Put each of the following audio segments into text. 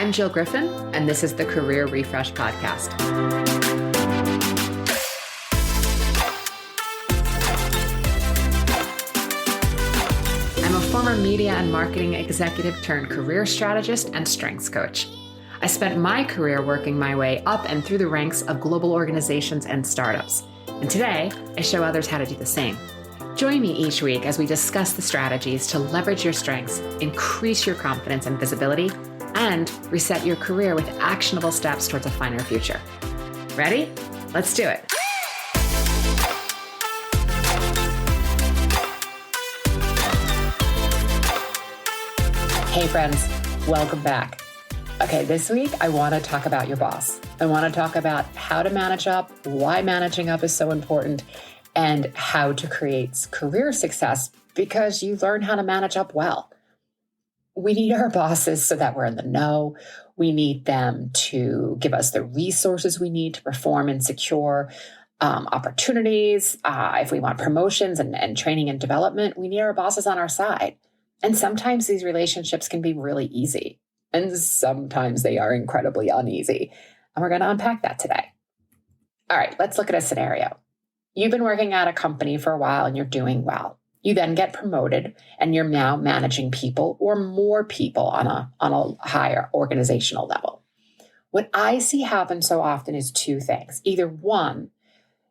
I'm Jill Griffin, and this is the Career Refresh Podcast. I'm a former media and marketing executive turned career strategist and strengths coach. I spent my career working my way up and through the ranks of global organizations and startups. And today, I show others how to do the same. Join me each week as we discuss the strategies to leverage your strengths, increase your confidence and visibility, and reset your career with actionable steps towards a finer future. Ready? Let's do it. Hey friends, welcome back. Okay, this week I want to talk about your boss. I want to talk about how to manage up, why managing up is so important, and how to create career success because you learn how to manage up well. We need our bosses so that we're in the know. We need them to give us the resources we need to perform and secure opportunities. If we want promotions and training and development, we need our bosses on our side. And sometimes these relationships can be really easy. And sometimes they are incredibly uneasy. And we're going to unpack that today. All right, let's look at a scenario. You've been working at a company for a while and you're doing well. You then get promoted and you're now managing people or more people on a higher organizational level. What I see happen so often is two things. Either one,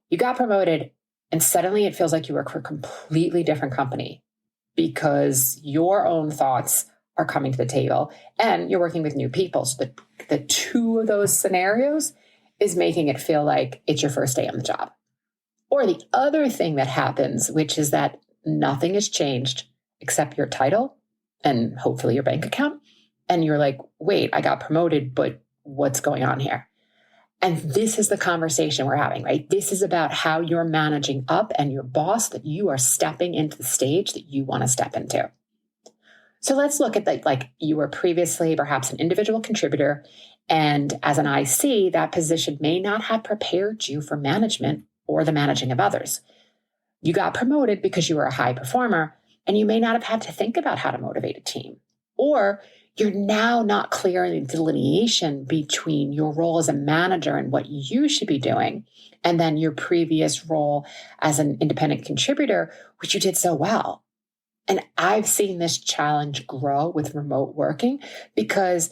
you got promoted and suddenly it feels like you work for a completely different company because your own thoughts are coming to the table and you're working with new people. So the two of those scenarios is making it feel like it's your first day on the job. Or the other thing that happens, which is that nothing has changed except your title and hopefully your bank account. And you're like, wait, I got promoted, but what's going on here? And this is the conversation we're having, right? This is about how you're managing up and your boss, that you are stepping into the stage that you want to step into. So let's look at like you were previously perhaps an individual contributor. And as an IC, that position may not have prepared you for management or the managing of others. You got promoted because you were a high performer and you may not have had to think about how to motivate a team. Or you're now not clear in the delineation between your role as a manager and what you should be doing, and then your previous role as an independent contributor, which you did so well. And I've seen this challenge grow with remote working because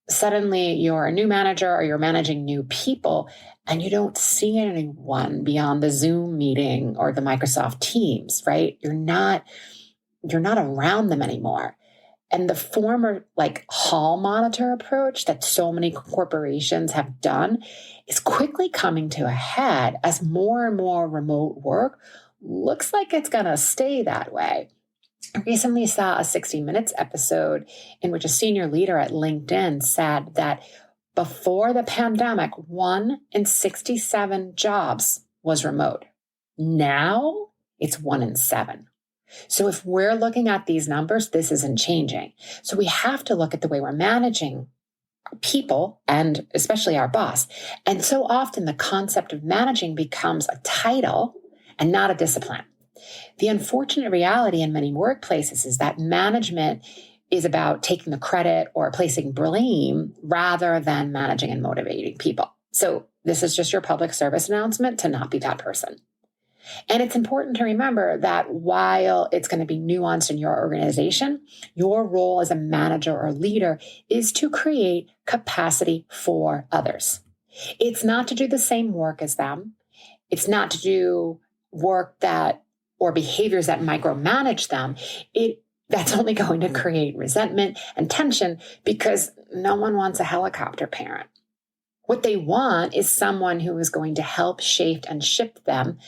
suddenly you're a new manager or you're managing new people and you don't see anyone beyond the Zoom meeting or the Microsoft Teams, right? You're not around them anymore. And the former like hall monitor approach that so many corporations have done is quickly coming to a head as more and more remote work looks like it's going to stay that way. I recently saw a 60 Minutes episode in which a senior leader at LinkedIn said that before the pandemic, 1 in 67 jobs was remote. Now it's 1 in 7. So if we're looking at these numbers, this isn't changing. So we have to look at the way we're managing people and especially our boss. And so often the concept of managing becomes a title and not a discipline. The unfortunate reality in many workplaces is that management is about taking the credit or placing blame rather than managing and motivating people. So this is just your public service announcement to not be that person. And it's important to remember that while it's going to be nuanced in your organization, your role as a manager or leader is to create capacity for others. It's not to do the same work as them. It's not to do work or behaviors that micromanage them. That's only going to create resentment and tension because no one wants a helicopter parent. What they want is someone who is going to help shape and shift them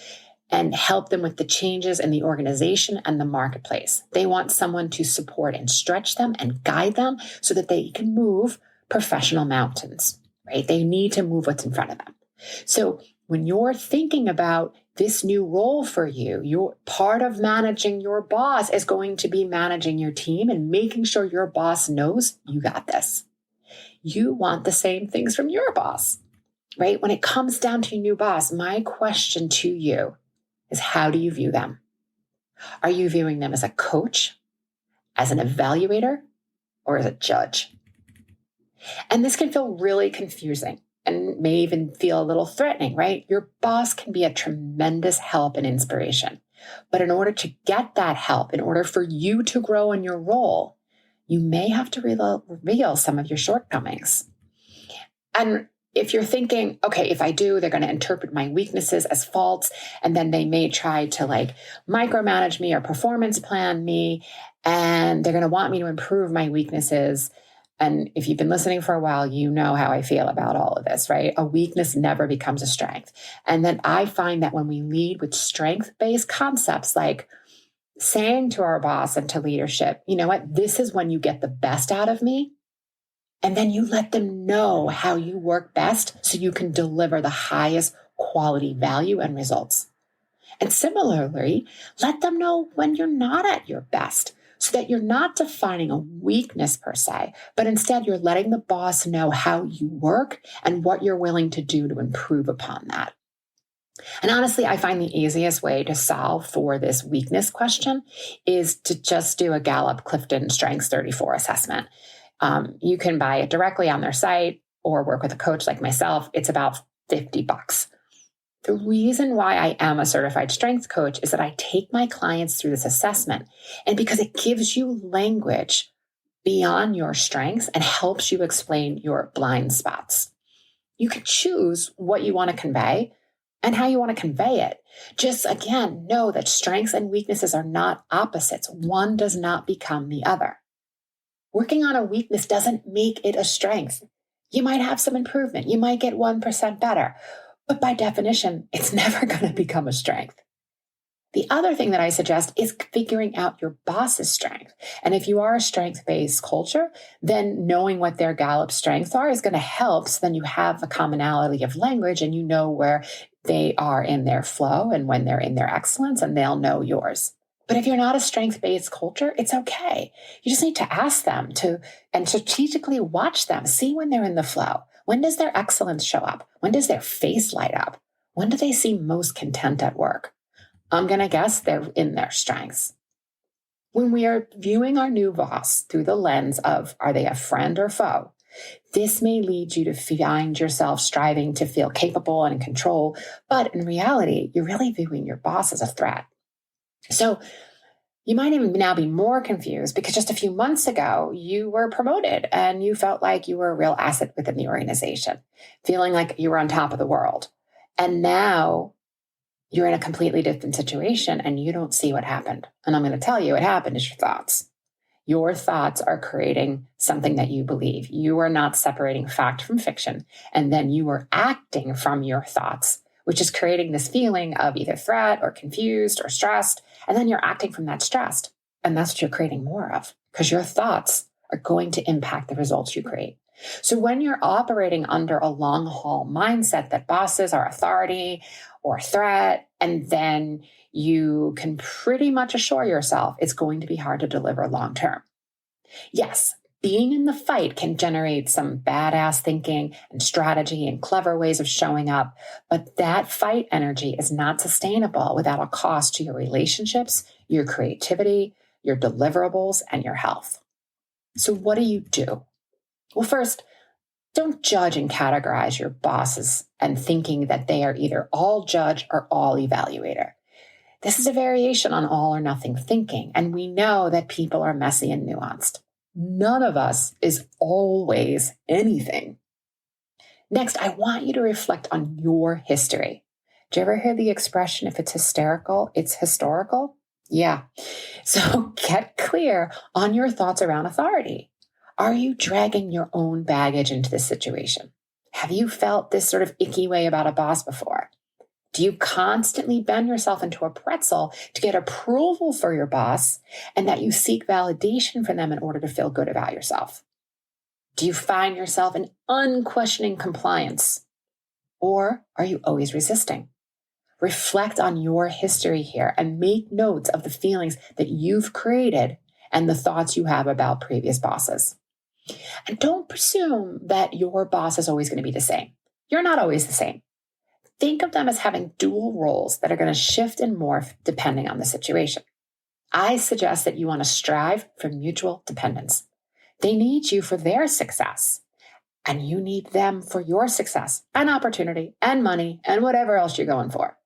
and help them with the changes in the organization and the marketplace. They want someone to support and stretch them and guide them so that they can move professional mountains, right? They need to move what's in front of them. So when you're thinking about this new role for you, your part of managing your boss is going to be managing your team and making sure your boss knows you got this. You want the same things from your boss, right? When it comes down to your new boss, my question to you is, how do you view them? Are you viewing them as a coach, as an evaluator, or as a judge? And this can feel really confusing and may even feel a little threatening, right? Your boss can be a tremendous help and inspiration. But in order to get that help, in order for you to grow in your role, you may have to reveal some of your shortcomings. And if you're thinking, okay, if I do, they're going to interpret my weaknesses as faults, and then they may try to micromanage me or performance plan me, and they're going to want me to improve my weaknesses. And if you've been listening for a while, you know how I feel about all of this, right? A weakness never becomes a strength. And then I find that when we lead with strength-based concepts, like saying to our boss and to leadership, you know what, this is when you get the best out of me. And then you let them know how you work best so you can deliver the highest quality value and results. And similarly, let them know when you're not at your best so that you're not defining a weakness per se, but instead you're letting the boss know how you work and what you're willing to do to improve upon that. And honestly, I find the easiest way to solve for this weakness question is to just do a Gallup-Clifton Strengths 34 assessment. You can buy it directly on their site or work with a coach like myself. It's about $50. The reason why I am a certified strength coach is that I take my clients through this assessment, and because it gives you language beyond your strengths and helps you explain your blind spots. You can choose what you want to convey and how you want to convey it. Just again, know that strengths and weaknesses are not opposites. One does not become the other. Working on a weakness doesn't make it a strength. You might have some improvement. You might get 1% better. But by definition, it's never going to become a strength. The other thing that I suggest is figuring out your boss's strength. And if you are a strength-based culture, then knowing what their Gallup strengths are is going to help. So then you have a commonality of language and you know where they are in their flow and when they're in their excellence, and they'll know yours. But if you're not a strength-based culture, it's okay. You just need to ask them and strategically watch them, see when they're in the flow. When does their excellence show up? When does their face light up? When do they seem most content at work? I'm going to guess they're in their strengths. When we are viewing our new boss through the lens of, are they a friend or foe? This may lead you to find yourself striving to feel capable and in control, but in reality, you're really viewing your boss as a threat. So you might even now be more confused because just a few months ago, you were promoted and you felt like you were a real asset within the organization, feeling like you were on top of the world. And now you're in a completely different situation and you don't see what happened. And I'm going to tell you what happened is your thoughts. Your thoughts are creating something that you believe. You are not separating fact from fiction. And then you are acting from your thoughts, which is creating this feeling of either threat or confused or stressed. And then you're acting from that stress. And that's what you're creating more of, because your thoughts are going to impact the results you create. So when you're operating under a long haul mindset that bosses are authority or threat, and then you can pretty much assure yourself it's going to be hard to deliver long term. Yes, being in the fight can generate some badass thinking and strategy and clever ways of showing up, but that fight energy is not sustainable without a cost to your relationships, your creativity, your deliverables, and your health. So what do? Well, first, don't judge and categorize your bosses and thinking that they are either all judge or all evaluator. This is a variation on all or nothing thinking, and we know that people are messy and nuanced. None of us is always anything. Next, I want you to reflect on your history. Do you ever hear the expression, if it's hysterical, it's historical? Yeah. So get clear on your thoughts around authority. Are you dragging your own baggage into this situation? Have you felt this sort of icky way about a boss before? Do you constantly bend yourself into a pretzel to get approval for your boss and that you seek validation from them in order to feel good about yourself? Do you find yourself in unquestioning compliance? Or are you always resisting? Reflect on your history here and make notes of the feelings that you've created and the thoughts you have about previous bosses. And don't presume that your boss is always going to be the same. You're not always the same. Think of them as having dual roles that are going to shift and morph depending on the situation. I suggest that you want to strive for mutual dependence. They need you for their success, and you need them for your success and opportunity and money and whatever else you're going for.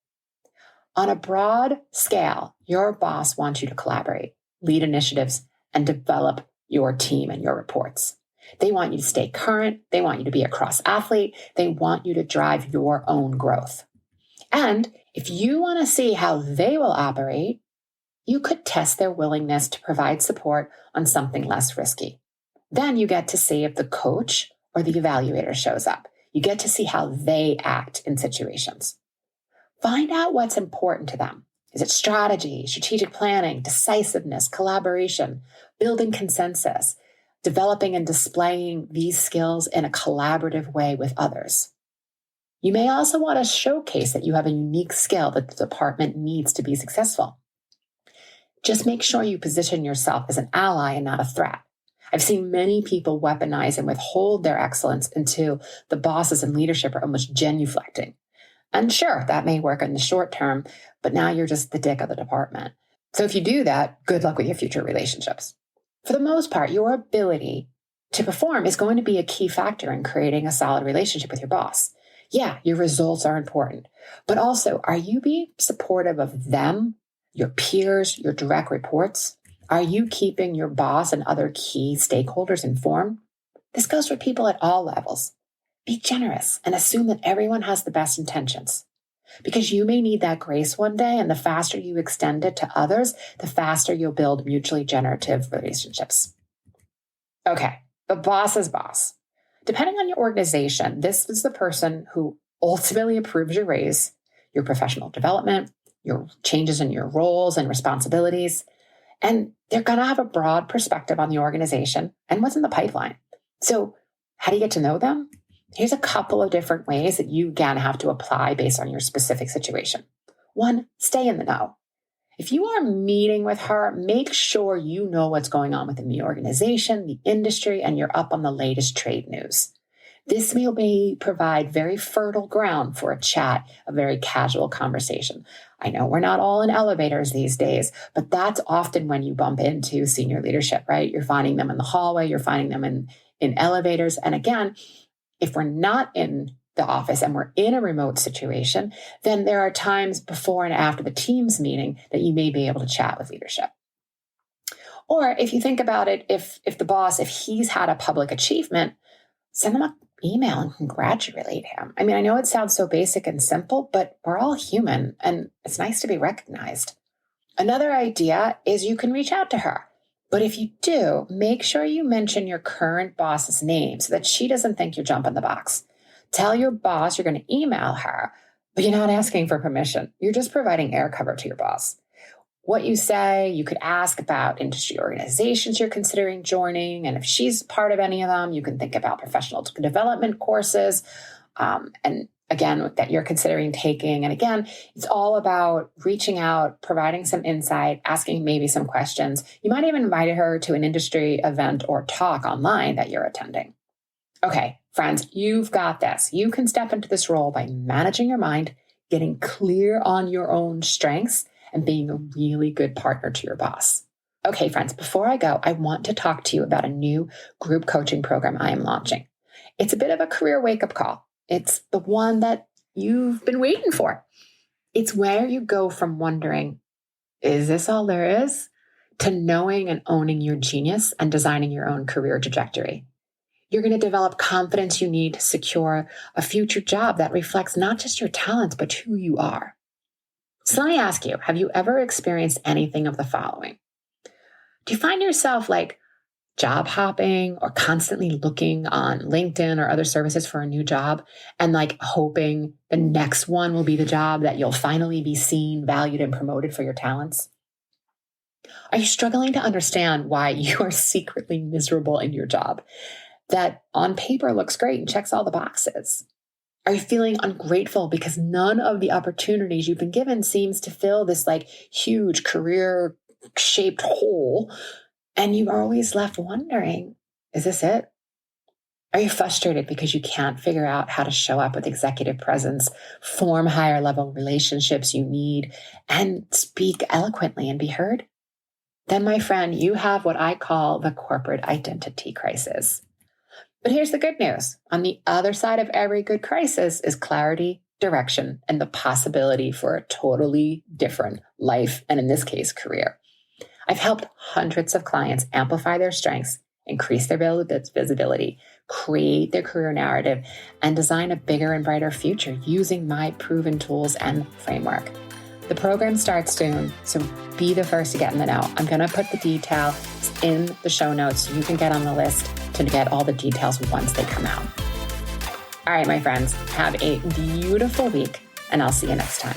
On a broad scale, your boss wants you to collaborate, lead initiatives, and develop your team and your reports. They want you to stay current. They want you to be a cross athlete. They want you to drive your own growth. And if you want to see how they will operate, you could test their willingness to provide support on something less risky. Then you get to see if the coach or the evaluator shows up. You get to see how they act in situations. Find out what's important to them. Is it strategy, strategic planning, decisiveness, collaboration, building consensus, developing and displaying these skills in a collaborative way with others? You may also want to showcase that you have a unique skill that the department needs to be successful. Just make sure you position yourself as an ally and not a threat. I've seen many people weaponize and withhold their excellence until the bosses and leadership are almost genuflecting. And sure, that may work in the short term, but now you're just the dick of the department. So if you do that, good luck with your future relationships. For the most part, your ability to perform is going to be a key factor in creating a solid relationship with your boss. Yeah, your results are important, but also, are you being supportive of them, your peers, your direct reports? Are you keeping your boss and other key stakeholders informed? This goes for people at all levels. Be generous and assume that everyone has the best intentions, because you may need that grace one day, and the faster you extend it to others, the faster you'll build mutually generative relationships. Okay, the boss's boss. Depending on your organization, this is the person who ultimately approves your raise, your professional development, your changes in your roles and responsibilities, and they're going to have a broad perspective on the organization and what's in the pipeline. So how do you get to know them? Here's a couple of different ways that you, again, have to apply based on your specific situation. One, stay in the know. If you are meeting with her, make sure you know what's going on within the organization, the industry, and you're up on the latest trade news. This may provide very fertile ground for a chat, a very casual conversation. I know we're not all in elevators these days, but that's often when you bump into senior leadership, right? You're finding them in the hallway, you're finding them in elevators. And again, if we're not in the office and we're in a remote situation, then there are times before and after the Teams meeting that you may be able to chat with leadership. Or if you think about it, if the boss, if he's had a public achievement, send him an email and congratulate him. I mean, I know it sounds so basic and simple, but we're all human and it's nice to be recognized. Another idea is you can reach out to her. But if you do, make sure you mention your current boss's name so that she doesn't think you're jumping the box. Tell your boss you're going to email her, but you're not asking for permission. You're just providing air cover to your boss. What you say, you could ask about industry organizations you're considering joining. And if she's part of any of them, you can think about professional development courses. And again, that you're considering taking. And again, it's all about reaching out, providing some insight, asking maybe some questions. You might even invite her to an industry event or talk online that you're attending. Okay, friends, you've got this. You can step into this role by managing your mind, getting clear on your own strengths, and being a really good partner to your boss. Okay, friends, before I go, I want to talk to you about a new group coaching program I am launching. It's a bit of a career wake-up call. It's the one that you've been waiting for. It's where you go from wondering, is this all there is? To knowing and owning your genius and designing your own career trajectory. You're going to develop confidence you need to secure a future job that reflects not just your talents, but who you are. So let me ask you, have you ever experienced anything of the following? Do you find yourself like job hopping or constantly looking on LinkedIn or other services for a new job and like hoping the next one will be the job that you'll finally be seen, valued, and promoted for your talents? Are you struggling to understand why you are secretly miserable in your job that on paper looks great and checks all the boxes? Are you feeling ungrateful because none of the opportunities you've been given seems to fill this like huge career-shaped hole? And you are always left wondering, is this it? Are you frustrated because you can't figure out how to show up with executive presence, form higher level relationships you need, and speak eloquently and be heard? Then, my friend, you have what I call the corporate identity crisis. But here's the good news. On the other side of every good crisis is clarity, direction, and the possibility for a totally different life, and in this case, career. I've helped hundreds of clients amplify their strengths, increase their visibility, create their career narrative, and design a bigger and brighter future using my proven tools and framework. The program starts soon, so be the first to get in the know. I'm going to put the details in the show notes so you can get on the list to get all the details once they come out. All right, my friends, have a beautiful week, and I'll see you next time.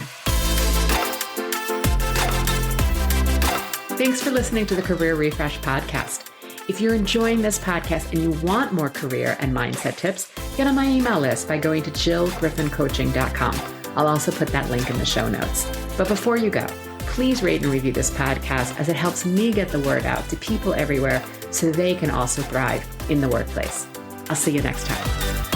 Thanks for listening to the Career Refresh podcast. If you're enjoying this podcast and you want more career and mindset tips, get on my email list by going to jillgriffincoaching.com. I'll also put that link in the show notes. But before you go, please rate and review this podcast as it helps me get the word out to people everywhere so they can also thrive in the workplace. I'll see you next time.